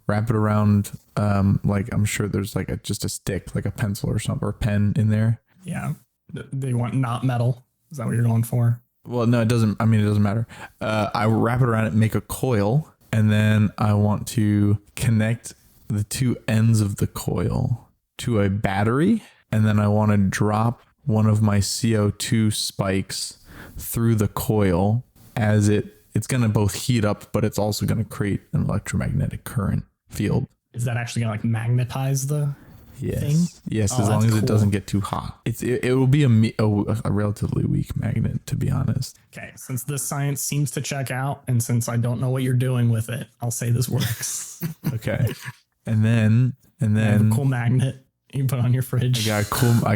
Like I'm sure there's like just a stick, like a pencil or something, or a pen in there. Yeah, they want not metal. Is that what you're going for? Well, no, it doesn't. I mean, it doesn't matter. I wrap it around it, make a coil, and then I want to connect the two ends of the coil to a battery, and then I want to drop one of my CO2 spikes through the coil as it's going to both heat up, but it's also going to create an electromagnetic current field. Is that actually going to like magnetize the thing? Yes, as long as it doesn't get too hot. It will be a relatively weak magnet, to be honest. Okay, since this science seems to check out, and since I don't know what you're doing with it, I'll say this works. Okay, and then a cool magnet you put on your fridge. I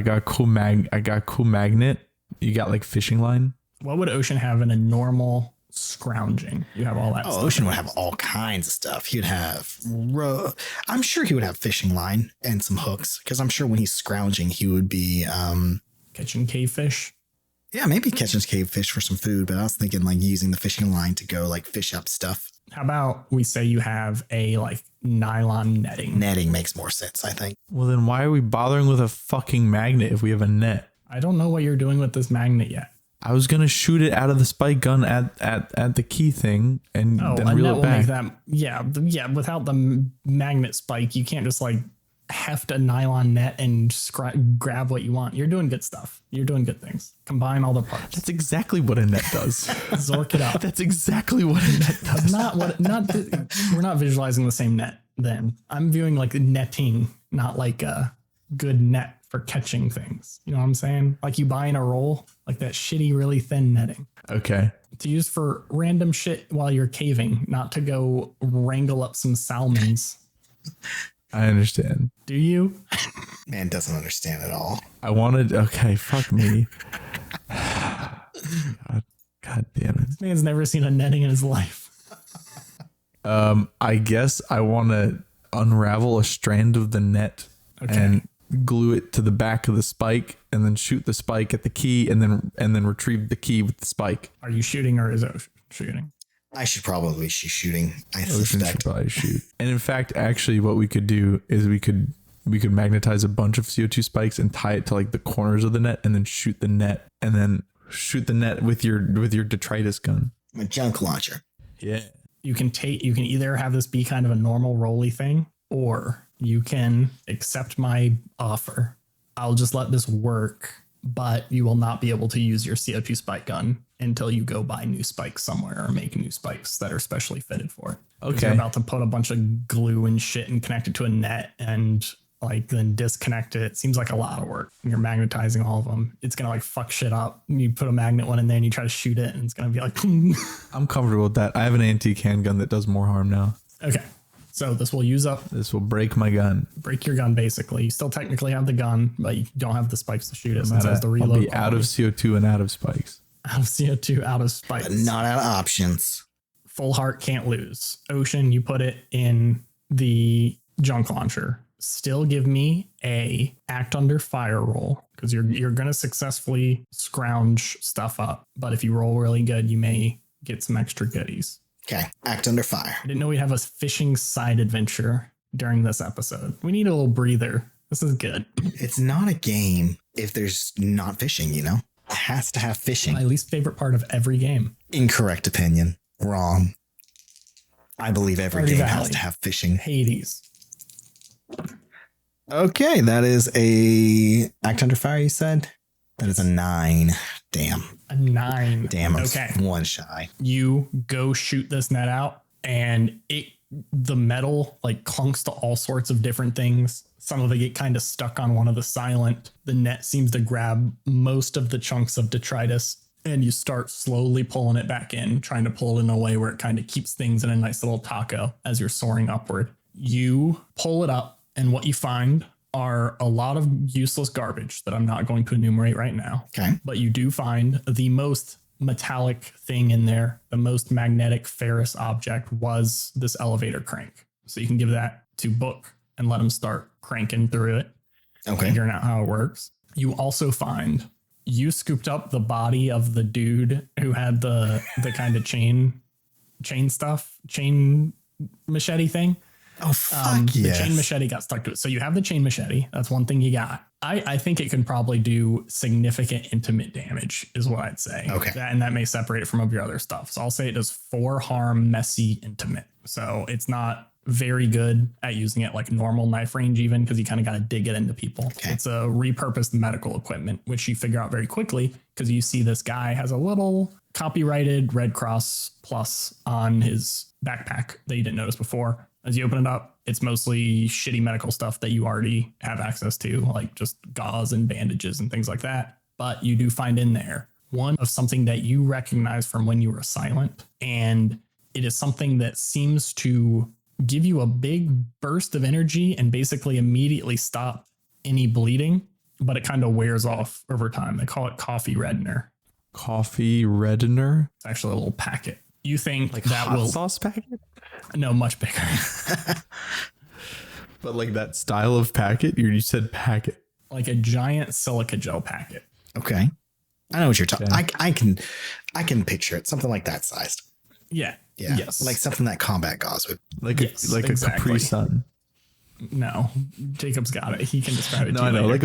got cool magnet. You got like fishing line. What would Ocean have in a normal scrounging? You have all that stuff. Ocean would have all kinds of stuff. He'd have I'm sure he would have fishing line and some hooks, because I'm sure when he's scrounging he would be catching cavefish. Yeah, maybe catching cavefish for some food, but I was thinking like using the fishing line to go like fish up stuff. How about we say you have a like nylon netting? Netting makes more sense, I think. Well, then why are we bothering with a fucking magnet if we have a net? I don't know what you're doing with this magnet yet. I was gonna shoot it out of the spike gun at the key thing and then reel it back. Yeah. Without the magnet spike, you can't just like heft a nylon net and grab what you want. You're doing good stuff. You're doing good things. Combine all the parts. That's exactly what a net does. Zork it up. That's exactly what a net does. We're not visualizing the same net. Then I'm viewing like netting, not like a good net for catching things. You know what I'm saying? Like you buying a roll, like that shitty, really thin netting. Okay. To use for random shit while you're caving, not to go wrangle up some salmons. I understand. Do you? Man doesn't understand at all. Okay, fuck me. God damn it. This man's never seen a netting in his life. I guess I want to unravel a strand of the net and glue it to the back of the spike and then shoot the spike at the key and then retrieve the key with the spike. Are you shooting or is Ocean shooting? I should probably be shooting. Ocean should probably shoot. And in fact, actually what we could do is we could magnetize a bunch of CO2 spikes and tie it to like the corners of the net and then shoot the net and then shoot the net with your detritus gun. A junk launcher. Yeah. You can either have this be kind of a normal rolly thing, or you can accept my offer. I'll just let this work, but you will not be able to use your CO2 spike gun until you go buy new spikes somewhere or make new spikes that are specially fitted for it. Okay. You're about to put a bunch of glue and shit and connect it to a net and like then disconnect it. It seems like a lot of work. You're magnetizing all of them. It's gonna like fuck shit up. You put a magnet one in there and you try to shoot it and it's gonna be like I'm comfortable with that. I have an antique handgun that does more harm now. okay. So this will use up, This will break my gun. break your gun basically. You still technically have the gun, but you don't have the spikes to shoot it since it has the I'll reload. be out of CO2 and out of spikes. out of CO2, out of spikes. But not out of options. Full heart can't lose. Ocean, you put it in the junk launcher. Still give me a act under fire roll because you're gonna successfully scrounge stuff up. But if you roll really good, you may get some extra goodies. Okay. Act under fire. I didn't know we'd have a fishing side adventure during this episode. We need a little breather. This is good. It's not a game if there's not fishing, you know? It has to have fishing. My least favorite part of every game. Incorrect opinion. Wrong. I believe every Stardew game Valley. has to have fishing. Hades. Okay, that is a act under fire, you said? That is a 9. Damn. A 9. Damn, I'm Okay. one shy. You go shoot this net out and the metal like clunks to all sorts of different things. Some of it get kind of stuck on one of the silent. The net seems to grab most of the chunks of detritus and you start slowly pulling it back in, trying to pull it in a way where it kind of keeps things in a nice little taco as you're soaring upward. You pull it up and what you find are a lot of useless garbage that I'm not going to enumerate right now. Okay. But you do find the most metallic thing in there. The most magnetic ferrous object was this elevator crank. So you can give that to Book and let him start cranking through it, Okay. figuring out how it works. You also find you scooped up the body of the dude who had the kind of chain machete thing. Oh, fuck The yes. chain machete got stuck to it. So you have the chain machete. That's one thing you got. I think it can probably do significant intimate damage is what I'd say. Okay. That may separate it from your other stuff. So I'll say it does 4 harm, messy, intimate. So it's not very good at using it like normal knife range even because you kind of got to dig it into people. Okay. It's a repurposed medical equipment, which you figure out very quickly because you see this guy has a little copyrighted Red Cross plus on his backpack that you didn't notice before. As you open it up, it's mostly shitty medical stuff that you already have access to, like just gauze and bandages and things like that. But you do find in there one of something that you recognize from when you were silent. And it is something that seems to give you a big burst of energy and basically immediately stop any bleeding, but it kind of wears off over time. They call it coffee reddener. Coffee reddener? It's actually a little packet. You think Like that hot will sauce packet? no much bigger. But like that style of packet? You said packet. Like a giant silica gel packet. Okay. I know what you're talking. Okay. I can picture it. Something like that sized. Yeah. Yeah. Yes. Like something that combat gauze would. Like Yes, a exactly. Capri Sun. No, Jacob's got it. He can describe it. No, to you I know, later. like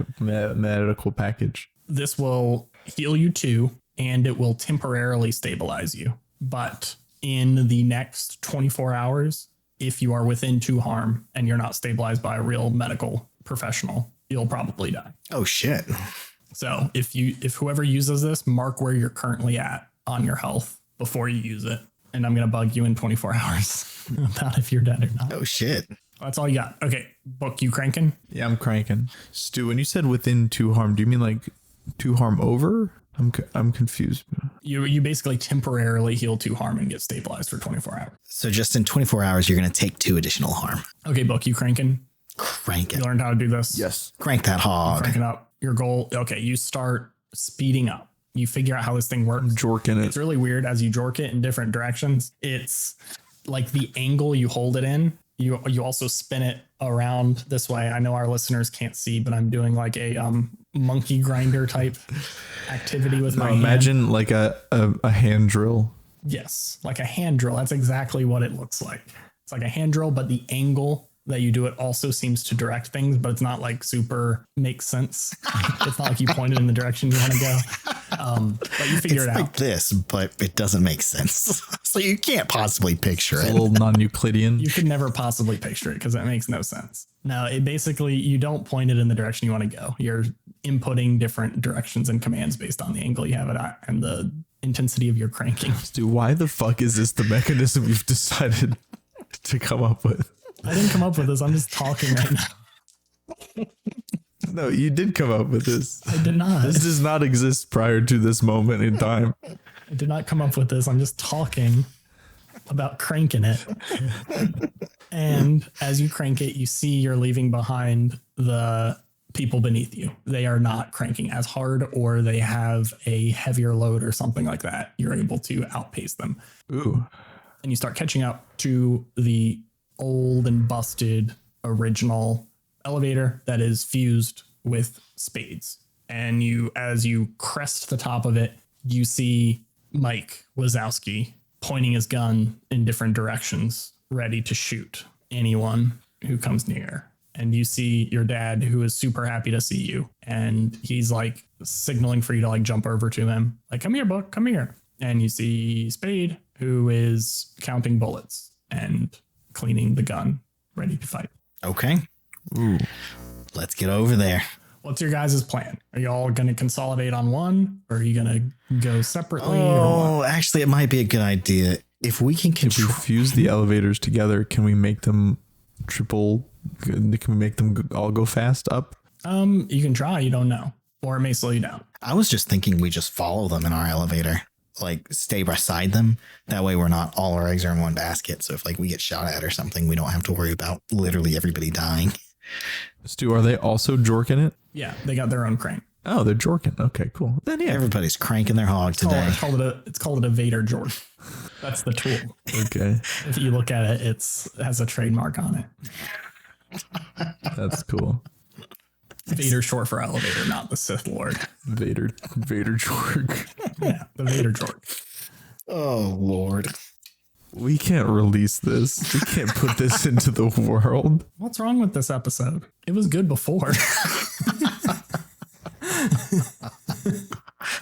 a medical package. This will heal you too, and it will temporarily stabilize you. But in the next 24 hours, if you are within 2 harm and you're not stabilized by a real medical professional, you'll probably die. Oh shit. So if whoever uses this, mark where you're currently at on your health before you use it. And I'm going to bug you in 24 hours about if you're dead or not. Oh shit. That's all you got. Okay. Book, you cranking? Yeah, I'm cranking. Stu, when you said within 2 harm, do you mean like 2 harm over? I'm confused. You basically temporarily heal 2 harm and get stabilized for 24 hours. So just in 24 hours, you're going to take 2 additional harm. Okay, Book, you cranking? Crank You it. learned how to do this? Yes. Crank that hog. Cranking up your goal. Okay, you start speeding up. You figure out how this thing works. Jorking It's it. really weird as you jork it in different directions. It's like the angle you hold it in. You also spin it around this way. I know our listeners can't see, but I'm doing like a monkey grinder type activity with my hand. Imagine like a hand drill. Yes, like a hand drill. That's exactly what it looks like. It's like a hand drill, but the angle that you do it also seems to direct things, but it's not like super makes sense. It's not like you pointed in the direction you want to go. But you figure it out. It's like this, but it doesn't make sense. So you can't possibly picture It's it. a little non-Euclidean. You could never possibly picture it because it makes no sense. No, it basically, you don't point it in the direction you want to go. You're inputting different directions and commands based on the angle you have it at and the intensity of your cranking. Dude, why the fuck is this the mechanism you've decided to come up with? I didn't come up with this. I'm just talking right now. No, you did come up with this. I did not. This does not exist prior to this moment in time. I did not come up with this. I'm just talking about cranking it. And as you crank it, you see you're leaving behind the people beneath you. They are not cranking as hard, or they have a heavier load or something like that. You're able to outpace them. Ooh. And you start catching up to the old and busted original elevator that is fused with spades. And you, as you crest the top of it, you see Mike Wazowski pointing his gun in different directions, ready to shoot anyone who comes near. And you see your dad, who is super happy to see you. And he's like signaling for you to like jump over to him. Like, come here, Buck, come here. And you see Spade, who is counting bullets and cleaning the gun, ready to fight. Okay. Ooh. Let's get over there. What's your guys' plan? Are you all going to consolidate on one, or are you going to go separately? Oh, actually, it might be a good idea. If we can If we control. fuse the elevators together, can we make them triple? Can we make them all go fast up? You can try. You don't know, or it may slow you down. I was just thinking we just follow them in our elevator. Like stay beside them. That way we're not all our eggs are in one basket. So if like we get shot at or something, we don't have to worry about literally everybody dying. Stu, are they also jorking it? Yeah, they got their own crank. Oh, they're jorking. Okay, cool. Then yeah. Everybody's cranking their hog today. It's called a Vader Jork. That's the tool. Okay, If you look at it, it has a trademark on it. that's cool. Vader short for elevator, not the Sith Lord. Vader jork. Yeah, the Vader Jork. Oh Lord. We can't release this. We can't put this into the world. What's wrong with this episode? It was good before.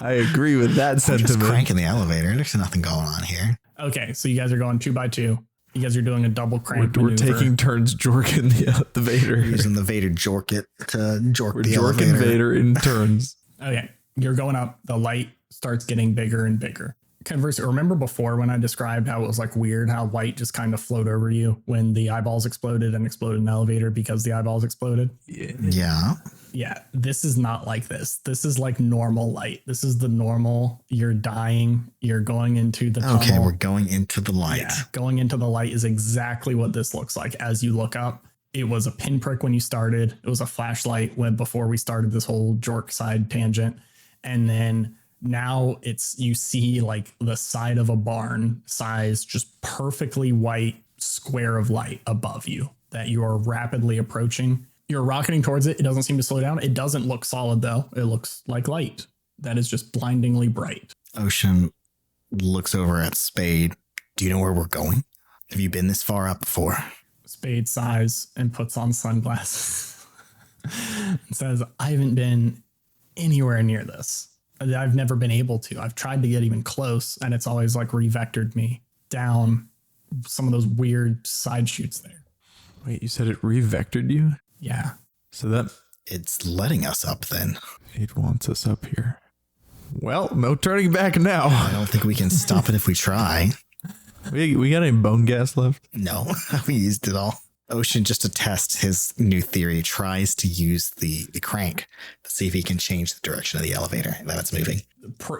I agree with that Just sentiment. cranking the elevator. There's nothing going on here. Okay, so you guys are going 2 by 2. You guys are doing a double crank We're maneuver. taking turns jorking the Vader. We're using the Vader jork it to jork We're the jorking elevator. Vader in turns. Okay, you're going up. The light starts getting bigger and bigger. Conversely, remember before when I described how it was like weird how light just kind of flowed over you when the eyeballs exploded in an elevator because the eyeballs exploded? Yeah. Yeah, this is not like this. This is like normal light. This is the normal. You're dying. You're going into the tunnel. Okay, we're going into the light. Yeah, going into the light is exactly what this looks like. As you look up, it was a pinprick when you started. It was a flashlight when before we started this whole Jork side tangent. And then now you see like the side of a barn size, just perfectly white square of light above you that you are rapidly approaching. You're rocketing towards it. It doesn't seem to slow down. It doesn't look solid though. It looks like light that is just blindingly bright. Ocean looks over at Spade. Do you know where we're going? Have you been this far up before? Spade sighs and puts on sunglasses and says, I haven't been anywhere near this. I've never been able to. I've tried to get even close, and it's always like revectored me down some of those weird side chutes there. Wait, you said it revectored you? Yeah. So that It's letting us up then. it wants us up here. Well, no turning back now. I don't think we can stop it if we try. We got any bone gas left? No, we used it all. Ocean, just to test his new theory, tries to use the crank to see if he can change the direction of the elevator that it's moving.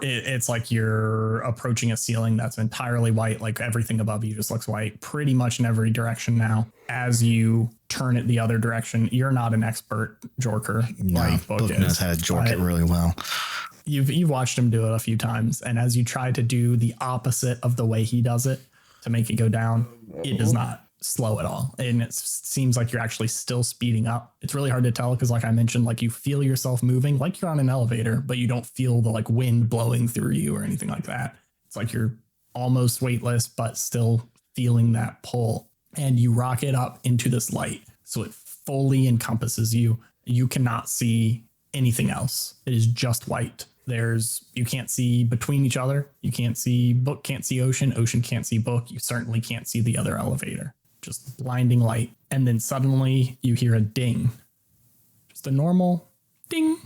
It's like you're approaching a ceiling that's entirely white. Like everything above you just looks white pretty much in every direction now. As you turn it the other direction, you're not an expert jorker. No, like Book knows how to jork it really well. You've watched him do it a few times. And as you try to do the opposite of the way he does it to make it go down, it does not slow at all. And it seems like you're actually still speeding up. It's really hard to tell because like I mentioned, like you feel yourself moving like you're on an elevator, but you don't feel the like wind blowing through you or anything like that. It's like you're almost weightless, but still feeling that pull. And you rocket up into this light So it fully encompasses you. You cannot see anything else. It is just white. You can't see between each other. You can't see book, can't see ocean. Ocean can't see book. You certainly can't see the other elevator. Just blinding light. And then suddenly you hear a ding. Just a normal ding.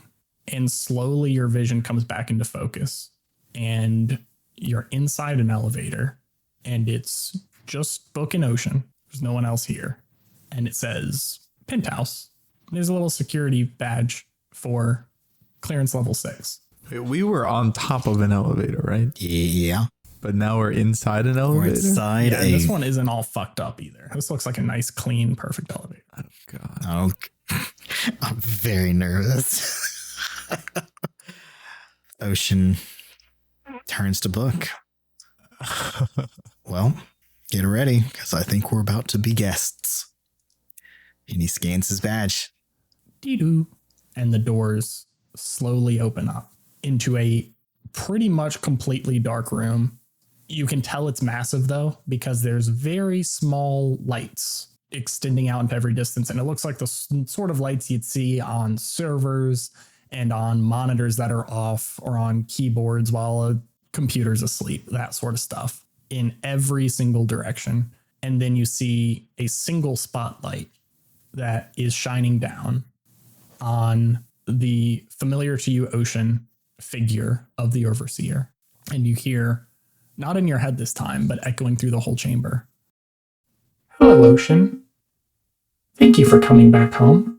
And slowly your vision comes back into focus. And you're inside an elevator. And it's just book and ocean. There's no one else here. And it says penthouse. There's a little security badge for clearance level 6. We were on top of an elevator, right? Yeah. But now we're inside an elevator? Inside and this one isn't all fucked up either. This looks like a nice, clean, perfect elevator. Oh, God. Oh, I'm very nervous. Ocean turns to book. Well, get ready, because I think we're about to be guests. And he scans his badge. Dee-doo. And the doors slowly open up into a pretty much completely dark room. You can tell it's massive, though, because there's very small lights extending out into every distance. And it looks like the sort of lights you'd see on servers and on monitors that are off or on keyboards while a computer's asleep, that sort of stuff in every single direction. And then you see a single spotlight that is shining down on the familiar to you ocean figure of the overseer. And you hear, not in your head this time, but echoing through the whole chamber, "Hello, ocean. Thank you for coming back home."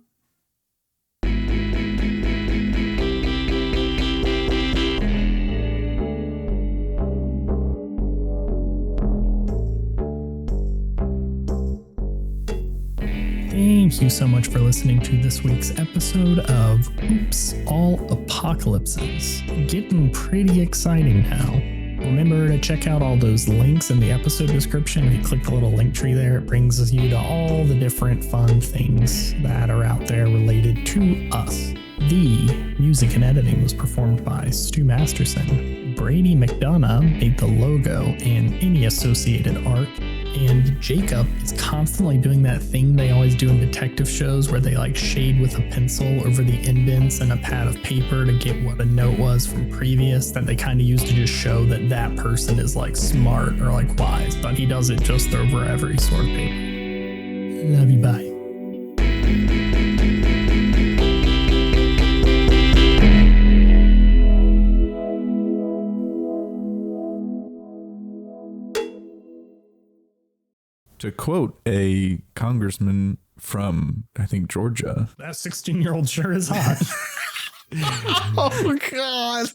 Thank you so much for listening to this week's episode of Oops, All Apocalypses. Getting pretty exciting now. Remember to check out all those links in the episode description. If you click the little link tree there, it brings you to all the different fun things that are out there related to us. The music and editing was performed by Stu Masterson. Brady McDonough made the logo and any associated art. And Jacob is constantly doing that thing they always do in detective shows where they like shade with a pencil over the indents and a pad of paper to get what a note was from previous, that they kind of use to just show that that person is like smart or like wise, but he does it just over every sort of paper. Love you, bye. To quote a congressman from, I think, Georgia, That 16-year-old sure is hot. Oh, God.